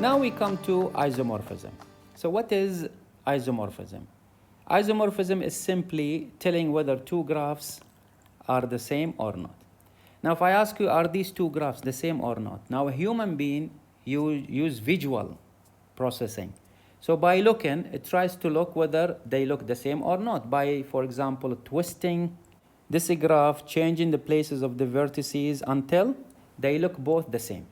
Now we come to isomorphism. So what is isomorphism? Isomorphism is simply telling whether two graphs are the same or not. Now if I ask you, are these two graphs the same or not? Now a human being use visual processing. So by looking, it tries to look whether they look the same or not by, for example, twisting this graph, changing the places of the vertices until they look both the same.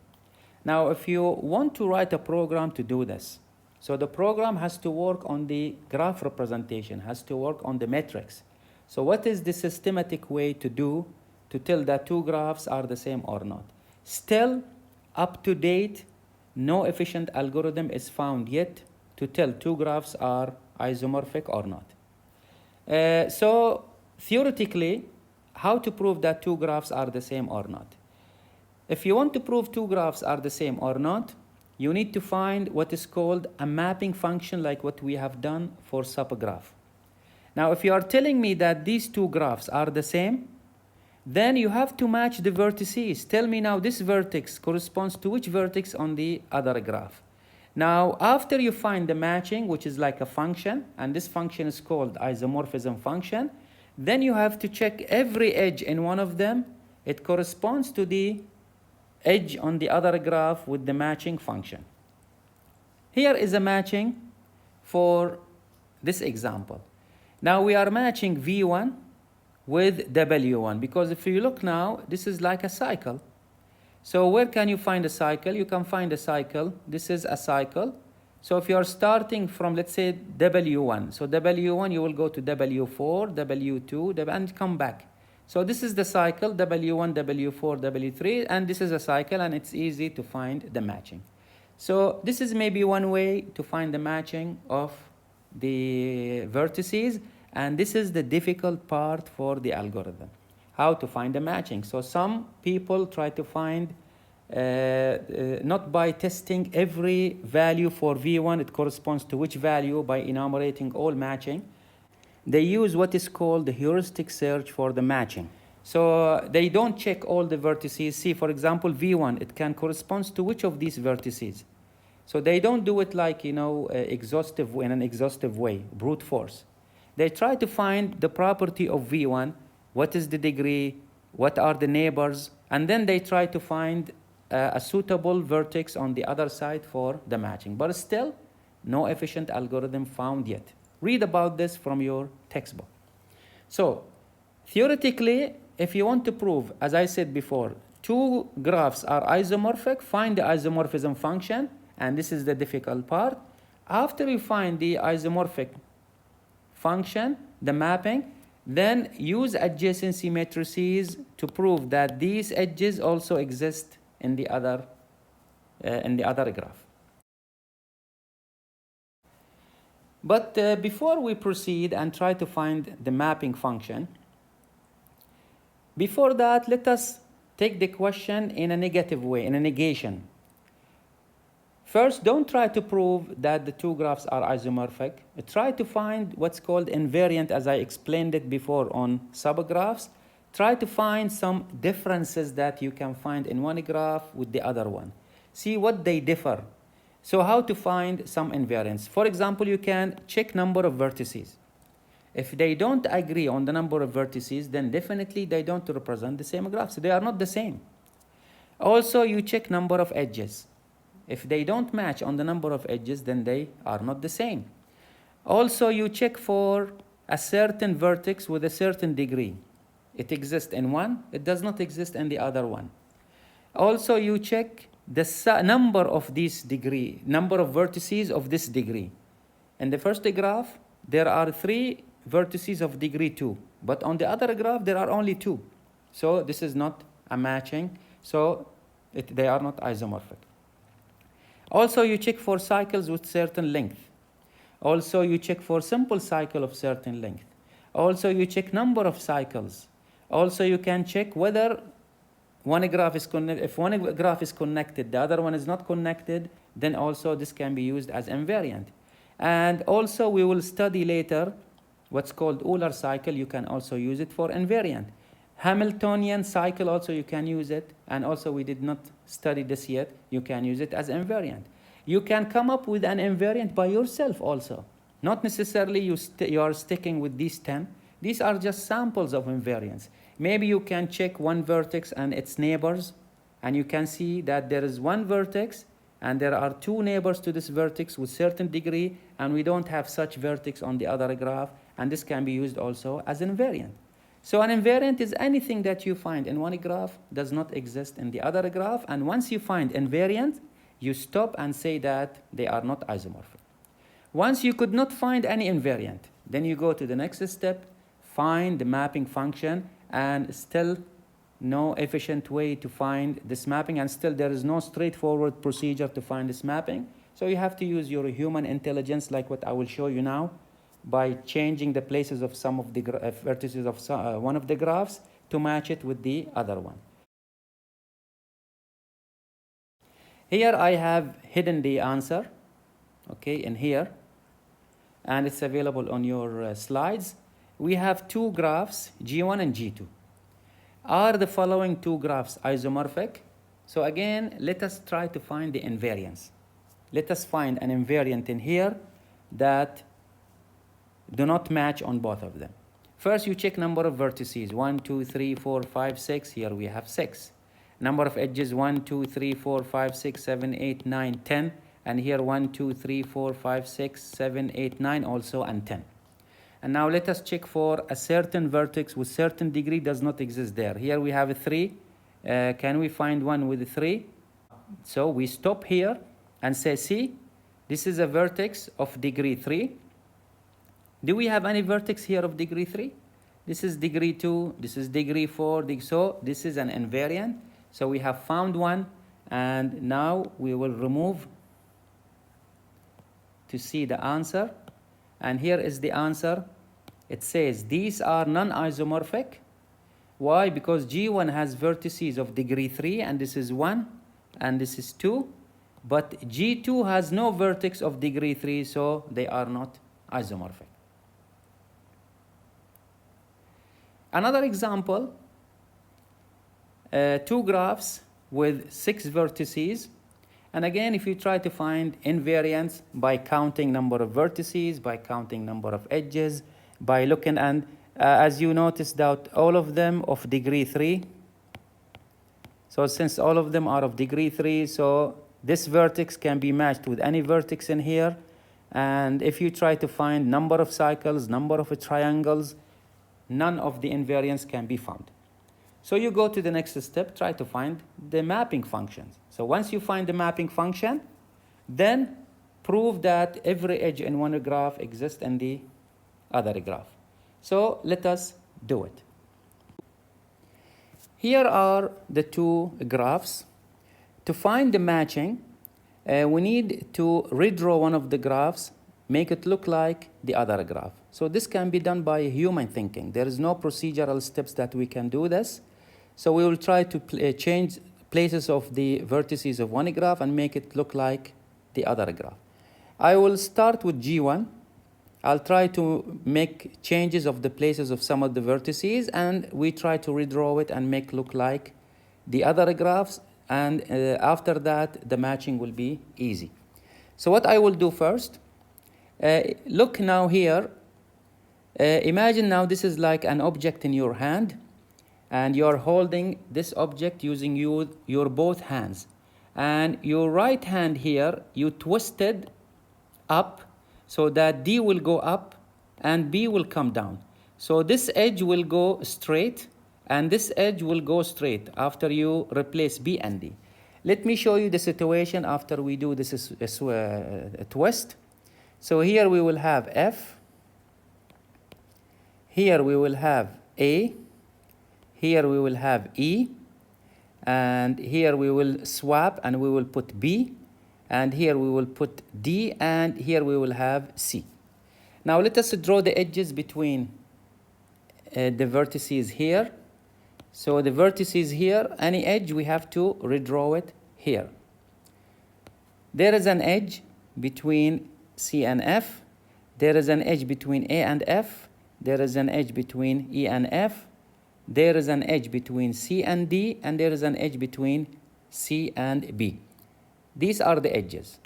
Now, if you want to write a program to do this, so the program has to work on the graph representation, has to work on the metrics. So what is the systematic way to do to tell that two graphs are the same or not? Still, up to date, no efficient algorithm is found yet to tell two graphs are isomorphic or not. So theoretically, how to prove that two graphs are the same or not? If you want to prove two graphs are the same or not, you need to find what is called a mapping function, like what we have done for subgraph. Now, if you are telling me that these two graphs are the same, then you have to match the vertices. Tell me now this vertex corresponds to which vertex on the other graph. Now, after you find the matching, which is like a function, and this function is called isomorphism function, then you have to check every edge in one of them. It corresponds to the edge on the other graph with the matching function. Here is a matching for this example. Now we are matching V1 with W1 because if you look now, this is like a cycle. So where can you find a cycle? You can find a cycle. This is a cycle. So if you are starting from, let's say, W1, so W1, you will go to W4, W2, and come back. So this is the cycle, W1, W4, W3, and this is a cycle, and it's easy to find the matching. So this is maybe one way to find the matching of the vertices, and this is the difficult part for the algorithm, how to find the matching. So some people try to find, not by testing every value for V1, it corresponds to which value by enumerating all matching. They use what is called the heuristic search for the matching. So they don't check all the vertices. See, for example, V1, it can correspond to which of these vertices. So they don't do it like, in an exhaustive way, brute force. They try to find the property of V1, what is the degree, what are the neighbors, and then they try to find a suitable vertex on the other side for the matching. But still, no efficient algorithm found yet. Read about this from your textbook. So, theoretically, if you want to prove, as I said before, two graphs are isomorphic, find the isomorphism function, and this is the difficult part. After you find the isomorphic function, the mapping, then use adjacency matrices to prove that these edges also exist in the other graph. But before we proceed and try to find the mapping function, before that, let us take the question in a negative way, in a negation. First, don't try to prove that the two graphs are isomorphic. Try to find what's called invariant, as I explained it before on subgraphs. Try to find some differences that you can find in one graph with the other one. See what they differ. So how to find some invariance? For example, you can check number of vertices. If they don't agree on the number of vertices, then definitely they don't represent the same graph. So they are not the same. Also, you check number of edges. If they don't match on the number of edges, then they are not the same. Also, you check for a certain vertex with a certain degree. It exists in one, it does not exist in the other one. Also, you check the number of this degree, number of vertices of this degree. In the first graph, there are 3 vertices of degree 2, but on the other graph, there are only 2. So this is not a matching, so they are not isomorphic. Also, you check for cycles with certain length. Also, you check for simple cycle of certain length. Also, you check number of cycles. Also, you can check whether one graph is if one graph is connected, the other one is not connected, then also this can be used as invariant. And also, we will study later what's called Euler cycle. You can also use it for invariant. Hamiltonian cycle also you can use it, and also we did not study this yet. You can use it as invariant. You can come up with an invariant by yourself also. Not necessarily you are sticking with these 10. These are just samples of invariants. Maybe you can check one vertex and its neighbors, and you can see that there is one vertex and there are two neighbors to this vertex with certain degree, and we don't have such vertex on the other graph, and this can be used also as an invariant. So an invariant is anything that you find in one graph does not exist in the other graph, and once you find invariant, you stop and say that they are not isomorphic. Once you could not find any invariant, then you go to the next step, find the mapping function, and still no efficient way to find this mapping, and still there is no straightforward procedure to find this mapping. So you have to use your human intelligence, like what I will show you now, by changing the places of some of the vertices of one of the graphs to match it with the other one. Here I have hidden the answer, okay, in here, and it's available on your slides. We have two graphs, G1 and G2. Are the following two graphs isomorphic? So again, let us try to find the invariance. Let us find an invariant in here that do not match on both of them. First, you check number of vertices, 1, 2, 3, 4, 5, 6. Here we have 6. Number of edges, 1, 2, 3, 4, 5, 6, 7, 8, 9, 10. And here 1, 2, 3, 4, 5, 6, 7, 8, 9 also, and 10. And now let us check for a certain vertex with certain degree does not exist there. Here we have a 3. Can we find one with a 3? So we stop here and say, see, this is a vertex of degree 3. Do we have any vertex here of degree 3? This is degree 2, this is degree 4, so this is an invariant. So we have found one, and now we will remove to see the answer. And here is the answer. It says these are non-isomorphic. Why? Because G1 has vertices of degree 3, and this is 1, and this is 2. But G2 has no vertex of degree 3, so they are not isomorphic. Another example, two graphs with 6 vertices. And again, if you try to find invariance by counting number of vertices, by counting number of edges, by looking, and as you notice that all of them of degree 3. So since all of them are of degree 3, so this vertex can be matched with any vertex in here. And if you try to find number of cycles, number of triangles, none of the invariants can be found. So you go to the next step, try to find the mapping functions. So once you find the mapping function, then prove that every edge in one graph exists in the other graph. So let us do it. Here are the two graphs. To find the matching, we need to redraw one of the graphs, make it look like the other graph. So this can be done by human thinking. There is no procedural steps that we can do this. So we will try to change places of the vertices of one graph and make it look like the other graph. I will start with G1. I'll try to make changes of the places of some of the vertices, and we try to redraw it and make look like the other graphs. And after that, the matching will be easy. So what I will do first, look now here. Imagine now this is like an object in your hand, and you're holding this object using your both hands. And your right hand here, you twisted up so that D will go up and B will come down. So this edge will go straight, and this edge will go straight after you replace B and D. Let me show you the situation after we do this twist. So here we will have F. Here we will have A. Here we will have E. And here we will swap and we will put B. And here we will put D. And here we will have C. Now let us draw the edges between the vertices here. So the vertices here, any edge, we have to redraw it here. There is an edge between C and F. There is an edge between A and F. There is an edge between E and F. There is an edge between C and D. And there is an edge between C and B. These are the edges.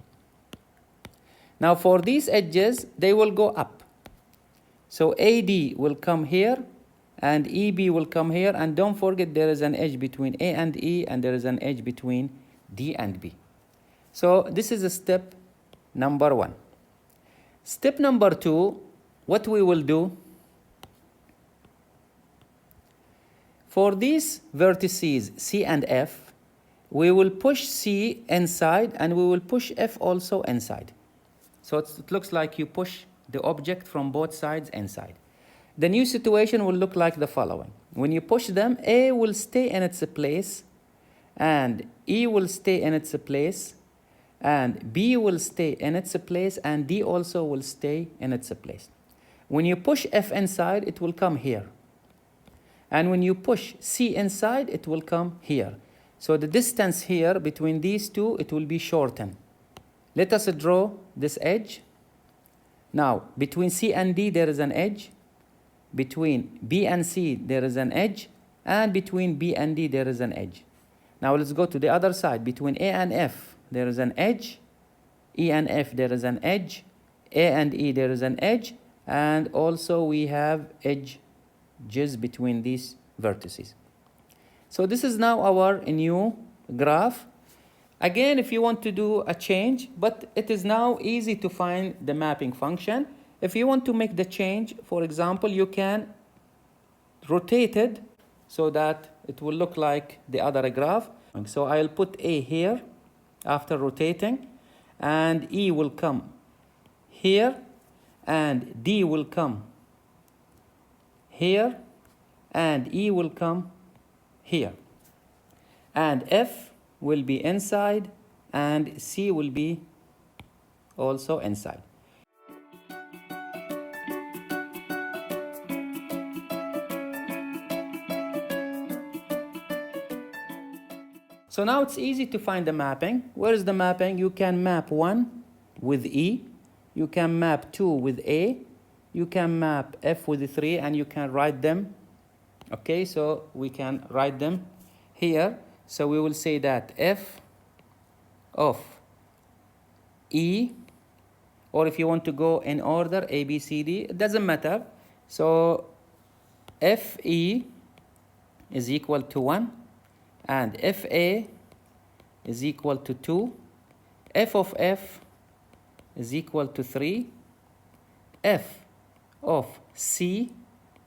Now for these edges, they will go up. So AD will come here, and EB will come here, and don't forget there is an edge between A and E, and there is an edge between D and B. So this is a step number 1. Step number 2, what we will do, for these vertices C and F, we will push C inside, and we will push F also inside. So it looks like you push the object from both sides inside. The new situation will look like the following. When you push them, A will stay in its place, and E will stay in its place, and B will stay in its place, and D also will stay in its place. When you push F inside, it will come here. And when you push C inside, it will come here. So the distance here between these two, it will be shortened. Let us draw this edge. Now, between C and D, there is an edge. Between B and C, there is an edge. And between B and D, there is an edge. Now, let's go to the other side. Between A and F, there is an edge. E and F, there is an edge. A and E, there is an edge. And also, we have edges between these vertices. So this is now our new graph. Again, if you want to do a change, but it is now easy to find the mapping function. If you want to make the change, for example, you can rotate it so that it will look like the other graph. So I'll put A here after rotating, and E will come here, and D will come here, and E will come here. And F will be inside, and C will be also inside. So now it's easy to find the mapping. Where is the mapping? You can map 1 with E. You can map 2 with A. You can map F with 3, and you can write them. Okay, so we can write them here. So we will say that F of E, or if you want to go in order, A, B, C, D, it doesn't matter. So FE is equal to 1, and FA is equal to 2, F of F is equal to 3, F of C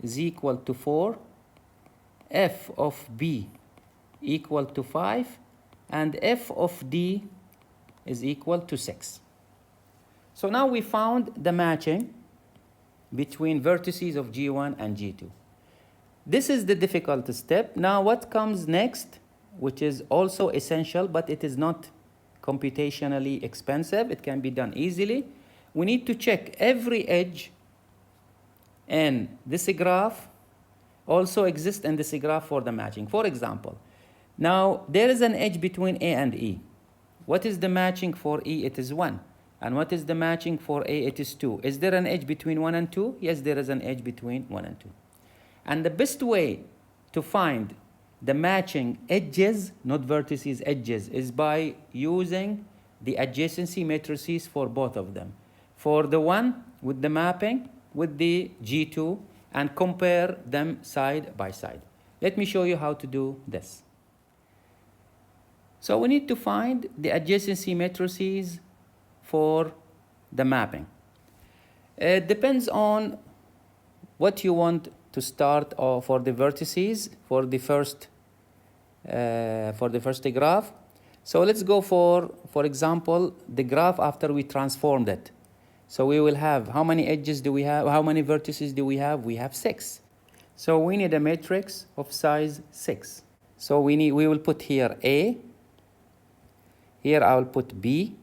is equal to 4, F of B equal to 5, and F of D is equal to 6. So now we found the matching between vertices of G1 and G2. This is the difficult step. Now what comes next, which is also essential, but it is not computationally expensive, it can be done easily. We need to check every edge in this graph also exists in this graph for the matching. For example, now there is an edge between A and E. What is the matching for E? It is 1. And what is the matching for A? It is 2. Is there an edge between 1 and 2? Yes, there is an edge between 1 and 2. And the best way to find the matching edges, not vertices, edges, is by using the adjacency matrices for both of them. For the one with the mapping with the G2, and compare them side by side. Let me show you how to do this. So we need to find the adjacency matrices for the mapping. It depends on what you want to start for the vertices for the first graph. So let's go for example, the graph after we transformed it. So we will have, how many edges do we have? How many vertices do we have? We have 6. So we need a matrix of size 6. So we will put here A. Here I will put B.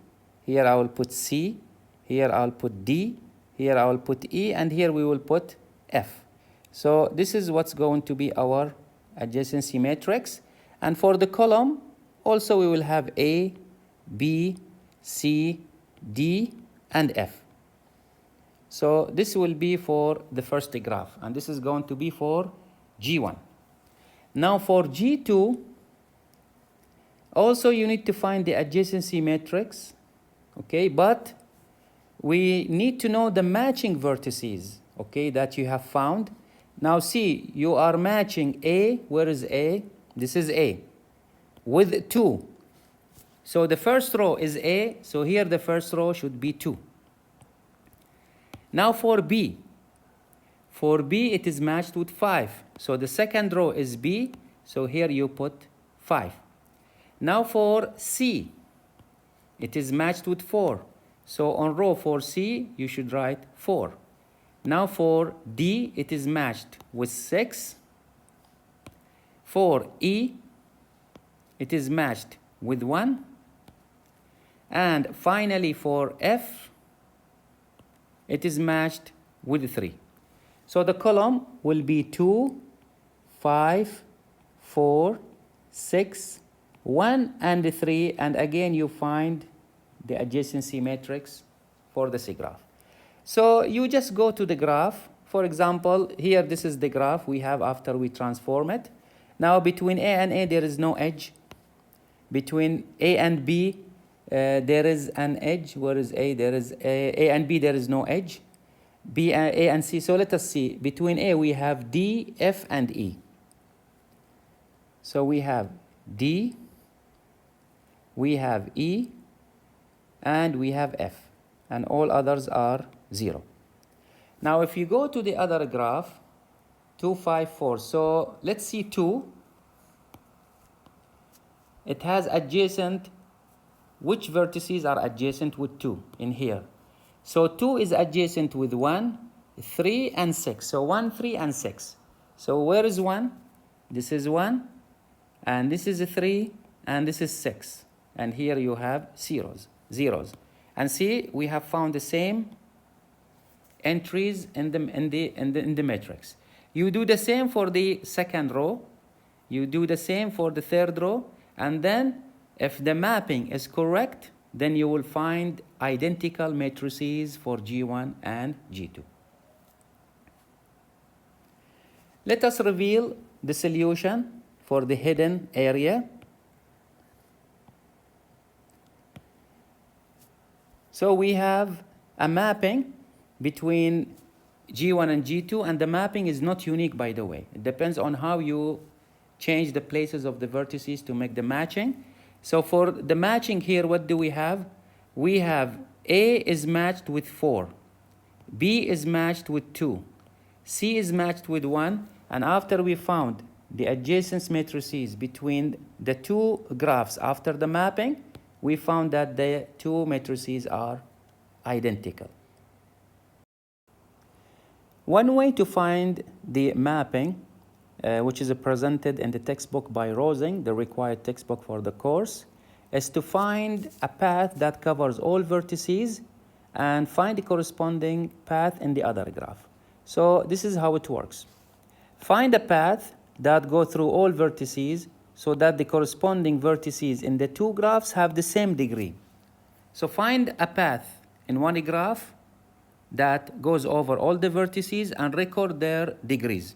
Here I will put C. Here I will put D. Here I will put E. And here we will put F. So this is what's going to be our adjacency matrix. And for the column, also we will have A, B, C, D, and F. So this will be for the first graph, and this is going to be for G1. Now for G2, also you need to find the adjacency matrix, okay? But we need to know the matching vertices, okay, that you have found. Now see, you are matching A, where is A? This is A, with 2. So the first row is A, so here the first row should be 2. Now for B it is matched with 5. So the second row is B, so here you put 5. Now for C, it is matched with 4. So on row 4C, you should write 4. Now for D, it is matched with 6. For E, it is matched with 1. And finally for F, it is matched with 3. So the column will be 2, 5, 4, 6, 1, and 3. And again, you find the adjacency matrix for the C graph. So you just go to the graph. For example, here this is the graph we have after we transform it. Now between A and A, there is no edge. Between A and B, there is an edge. Where is A? There is A and B, there is no edge. B, A and C. So let us see. Between A, we have D, F, and E. So we have D, we have E, and we have F. And all others are 0. Now, if you go to the other graph, 2, 5, 4. So let's see 2. It has adjacent. Which vertices are adjacent with 2 in here? So 2 is adjacent with 1, 3, and 6. So 1, 3, and 6. So where is 1? This is 1, and this is 3, and this is 6. And here you have zeros. And see, we have found the same entries in the matrix. You do the same for the second row. You do the same for the third row. And then, if the mapping is correct, then you will find identical matrices for G1 and G2. Let us reveal the solution for the hidden area. So we have a mapping between G1 and G2, and the mapping is not unique, by the way. It depends on how you change the places of the vertices to make the matching. So for the matching here, what do we have? We have A is matched with 4. B is matched with 2. C is matched with 1. And after we found the adjacent matrices between the two graphs after the mapping, we found that the two matrices are identical. One way to find the mapping, which is presented in the textbook by Rosing, the required textbook for the course, is to find a path that covers all vertices and find the corresponding path in the other graph. So this is how it works. Find a path that goes through all vertices so that the corresponding vertices in the two graphs have the same degree. So find a path in one graph that goes over all the vertices and record their degrees.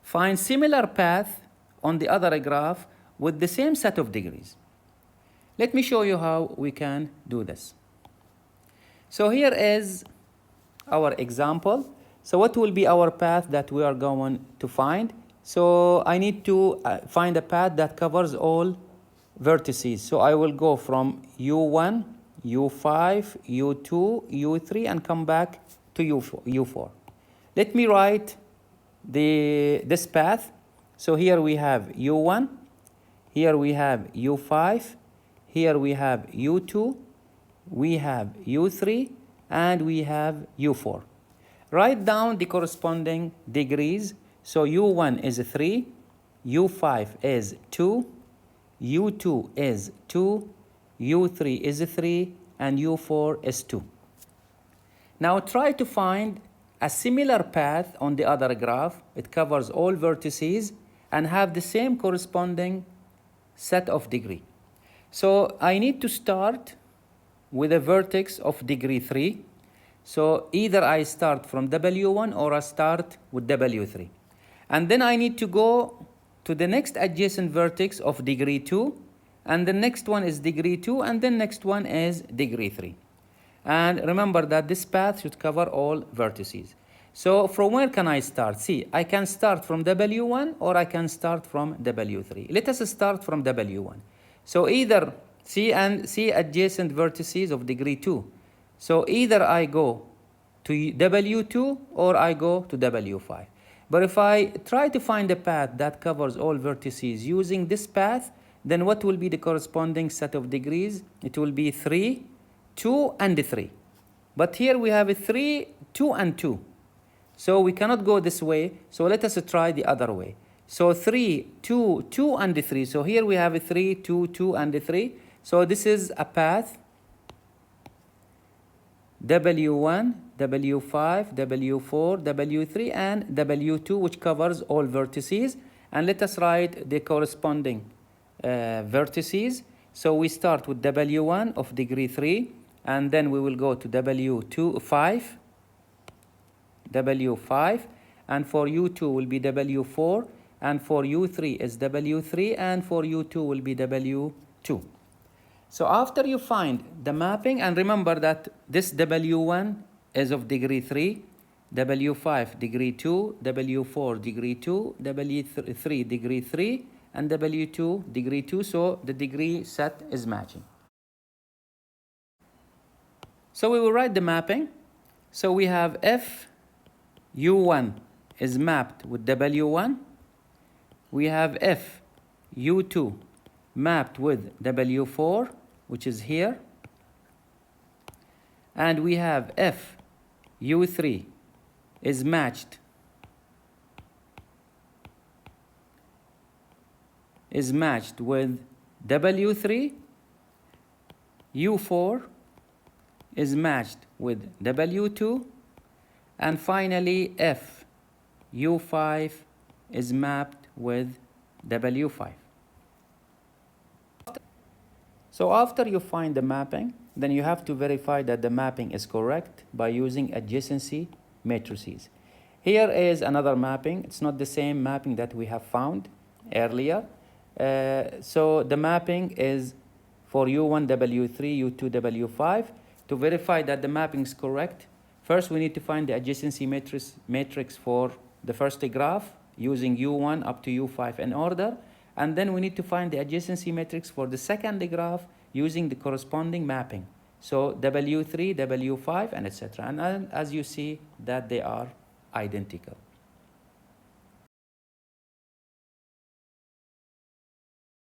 Find similar path on the other graph with the same set of degrees. Let me show you how we can do this. So here is our example. So what will be our path that we are going to find? So I need to find a path that covers all vertices. So I will go from U1, U5, U2, U3, and come back to U4. Let me write this path. So here we have U1, here we have U5, here we have U2, we have U3, and we have U4. Write down the corresponding degrees. So U1 is 3, U5 is 2, U2 is 2, U3 is 3, and U4 is 2. Now try to find a similar path on the other graph. It covers all vertices and have the same corresponding set of degree. So I need to start with a vertex of degree 3. So either I start from W1 or I start with W3. And then I need to go to the next adjacent vertex of degree 2. And the next one is degree 2. And the next one is degree 3. And remember that this path should cover all vertices. So from where can I start? See, I can start from W1 or I can start from W3. Let us start from W1. So either see adjacent vertices of degree 2. So either I go to W2 or I go to W5. But if I try to find a path that covers all vertices using this path, then what will be the corresponding set of degrees? It will be 3, 2, and 3. But here we have a 3, 2, and 2. So we cannot go this way. So let us try the other way. So 3, 2, 2, and 3. So here we have a 3, 2, 2, and 3. So this is a path W1, W5, W4, W3, and W2, which covers all vertices. And let us write the corresponding vertices. So we start with W1 of degree 3, and then we will go to W2, 5, W5, and for U2 will be W4, and for U3 is W3, and for U2 will be W2. So after you find the mapping, and remember that this W1 is of degree 3, W5 degree 2, W4 degree 2, W3 degree 3, and W2 degree 2, so the degree set is matching. So we will write the mapping. So we have F U1 is mapped with W1. We have F U2 mapped with W4, which is here. And we have F U3 is matched with W3. U4 is matched with W2. And finally, F U5 is mapped with W5. So after you find the mapping, then you have to verify that the mapping is correct by using adjacency matrices. Here is another mapping. It's not the same mapping that we have found earlier. So the mapping is for U1, W3, U2, W5. To verify that the mapping is correct, first we need to find the adjacency matrix for the first graph using U1 up to U5 in order. And then we need to find the adjacency matrix for the second graph using the corresponding mapping. So W3, W5, and etc. And as you see that they are identical.